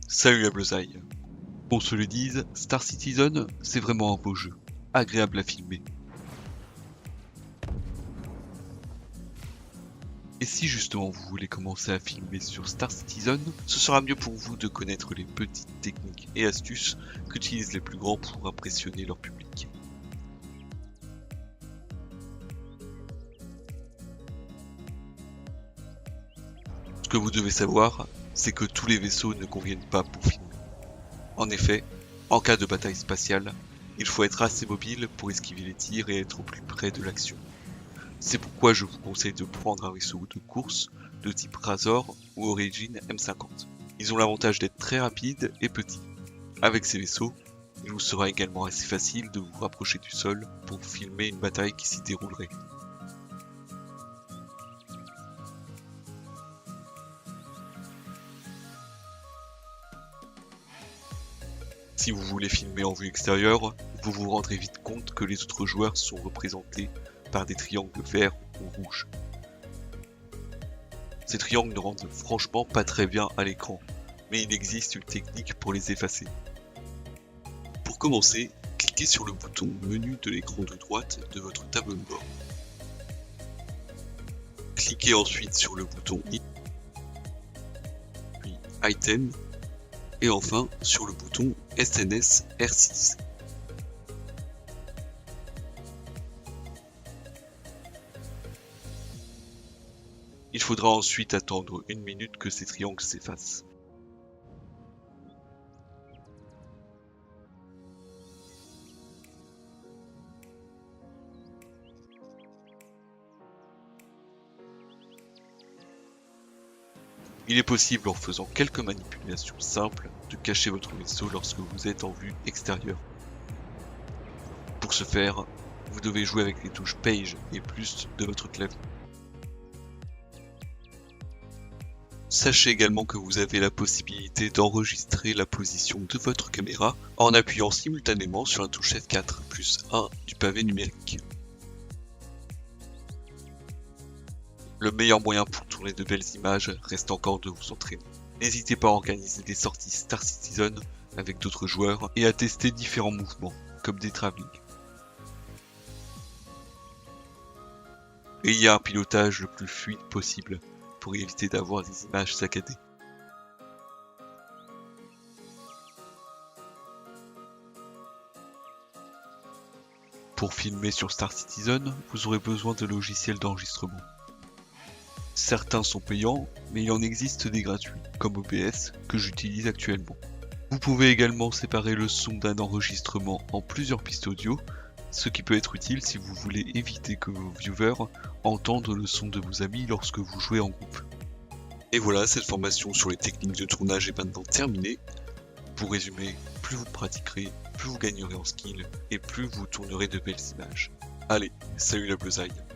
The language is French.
Salut la bleusaille. Qu'on se le dise, Star Citizen, c'est vraiment un beau jeu, agréable à filmer. Et si justement vous voulez commencer à filmer sur Star Citizen, ce sera mieux pour vous de connaître les petites techniques et astuces qu'utilisent les plus grands pour impressionner leur public. Ce que vous devez savoir, c'est que tous les vaisseaux ne conviennent pas pour filmer. En effet, en cas de bataille spatiale, il faut être assez mobile pour esquiver les tirs et être au plus près de l'action. C'est pourquoi je vous conseille de prendre un vaisseau de course de type Razor ou Origin M50. Ils ont l'avantage d'être très rapides et petits. Avec ces vaisseaux, il vous sera également assez facile de vous rapprocher du sol pour filmer une bataille qui s'y déroulerait. Si vous voulez filmer en vue extérieure, vous vous rendrez vite compte que les autres joueurs sont représentés par des triangles verts ou rouges. Ces triangles ne rendent franchement pas très bien à l'écran, mais il existe une technique pour les effacer. Pour commencer, cliquez sur le bouton menu de l'écran de droite de votre tableau de bord. Cliquez ensuite sur le bouton I, puis Item, et enfin sur le bouton SNS R6. Il faudra ensuite attendre 1 minute que ces triangles s'effacent. Il est possible, en faisant quelques manipulations simples, de cacher votre vaisseau lorsque vous êtes en vue extérieure. Pour ce faire, vous devez jouer avec les touches Page et plus de votre clavier. Sachez également que vous avez la possibilité d'enregistrer la position de votre caméra en appuyant simultanément sur la touche F4 plus 1 du pavé numérique. Le meilleur moyen pour tourner de belles images reste encore de vous entraîner. N'hésitez pas à organiser des sorties Star Citizen avec d'autres joueurs et à tester différents mouvements, comme des travelling. Et il y a un pilotage le plus fluide possible pour éviter d'avoir des images saccadées. Pour filmer sur Star Citizen, vous aurez besoin de logiciels d'enregistrement. Certains sont payants, mais il en existe des gratuits, comme OBS, que j'utilise actuellement. Vous pouvez également séparer le son d'un enregistrement en plusieurs pistes audio, ce qui peut être utile si vous voulez éviter que vos viewers entendent le son de vos amis lorsque vous jouez en groupe. Et voilà, cette formation sur les techniques de tournage est maintenant terminée. Pour résumer, plus vous pratiquerez, plus vous gagnerez en skill, et plus vous tournerez de belles images. Allez, salut la bleusaille!